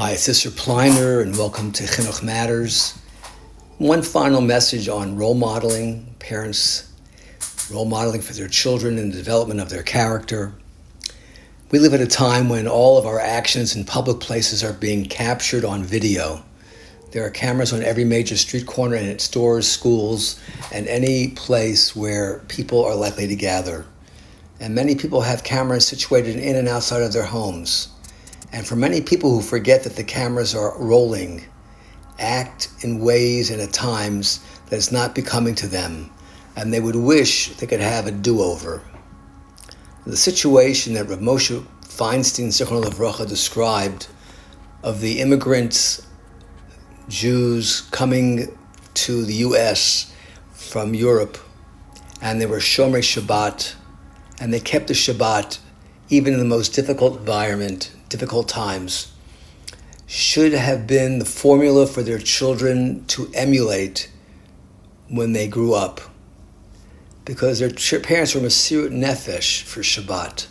Hi, it's Sister Pliner, and welcome to Chinuch Matters. One final message on role modeling, parents role modeling for their children and the development of their character. We live at a time when all of our actions in public places are being captured on video. There are cameras on every major street corner and at stores, schools, and any place where people are likely to gather. And many people have cameras situated in and outside of their homes. And for many people who forget that the cameras are rolling, act in ways and at times that is not becoming to them, and they would wish they could have a do-over. The situation that Rav Moshe Feinstein Zichrono Livracha described of the immigrants, Jews coming to the U.S. from Europe, and they were Shomrei Shabbat, and they kept the Shabbat even in the most difficult environment, difficult times, should have been the formula for their children to emulate when they grew up. Because their parents were Mesirut Nefesh for Shabbat,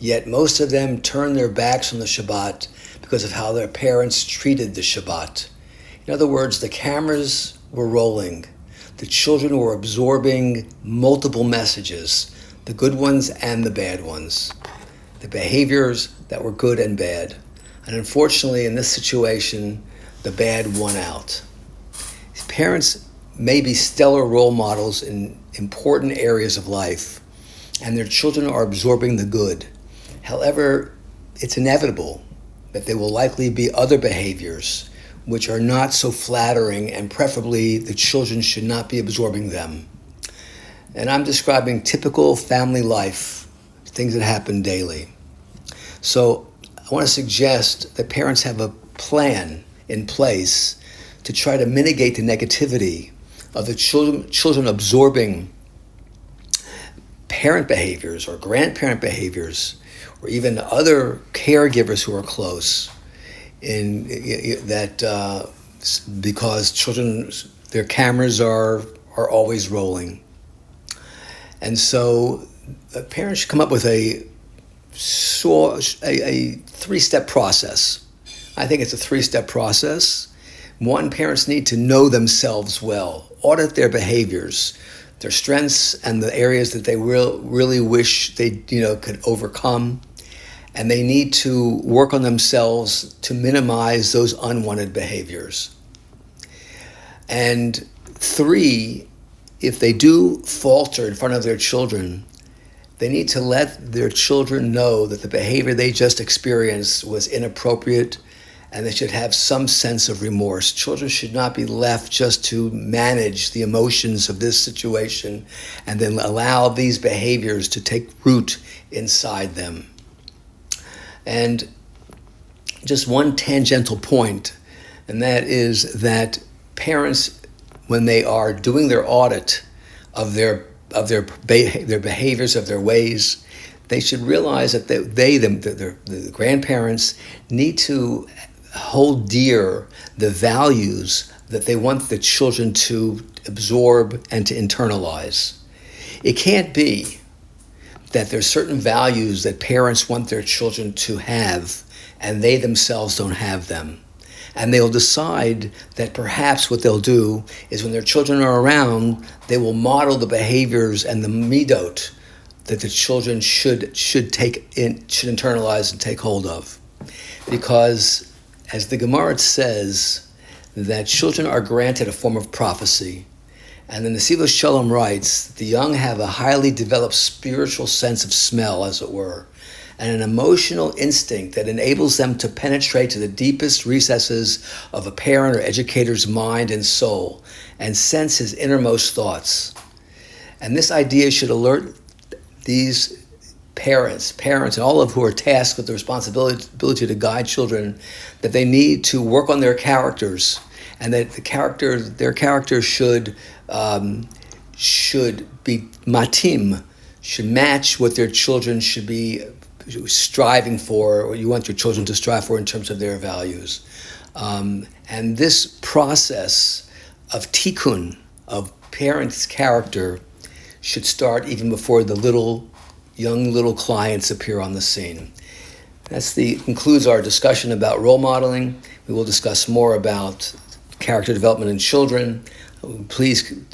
yet most of them turned their backs on the Shabbat because of how their parents treated the Shabbat. In other words, the cameras were rolling. The children were absorbing multiple messages, the good ones and the bad ones, the behaviors that were good and bad. And unfortunately, in this situation, the bad won out. Parents may be stellar role models in important areas of life, and their children are absorbing the good. However, it's inevitable that there will likely be other behaviors which are not so flattering, and preferably the children should not be absorbing them. And I'm describing typical family life, things that happen daily. So I want to suggest that parents have a plan in place to try to mitigate the negativity of the children absorbing parent behaviors or grandparent behaviors, or even other caregivers who are close, because children, their cameras are always rolling. And so parents should come up with a three-step process. I think it's a three-step process. One, parents need to know themselves well, audit their behaviors, their strengths, and the areas that they really wish they could overcome. And they need to work on themselves to minimize those unwanted behaviors. And three, if they do falter in front of their children, they need to let their children know that the behavior they just experienced was inappropriate, and they should have some sense of remorse. Children should not be left just to manage the emotions of this situation and then allow these behaviors to take root inside them. And just one tangential point, and that is that parents, when they are doing their audit of their behaviors, of their ways, they should realize that the grandparents need to hold dear the values that they want the children to absorb and to internalize. It can't be that there's certain values that parents want their children to have and they themselves don't have them. And they'll decide that perhaps what they'll do is when their children are around, they will model the behaviors and the midot that the children should internalize and take hold of. Because, as the Gemara says, that children are granted a form of prophecy. And the Nesivos Shalom writes, the young have a highly developed spiritual sense of smell, as it were, and an emotional instinct that enables them to penetrate to the deepest recesses of a parent or educator's mind and soul and sense his innermost thoughts. And this idea should alert these parents, and all of who are tasked with the responsibility to guide children, that they need to work on their characters, and that their character should be matim, should match what their children should be striving for, or you want your children to strive for in terms of their values. And this process of tikkun, of parents' character, should start even before the young little clients appear on the scene. Concludes our discussion about role modeling. We will discuss more about character development in children. Please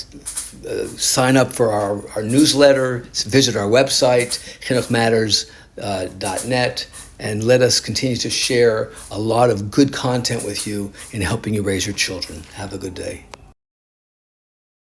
sign up for our newsletter, visit our website, chinuchmatters.net, and let us continue to share a lot of good content with you in helping you raise your children. Have a good day.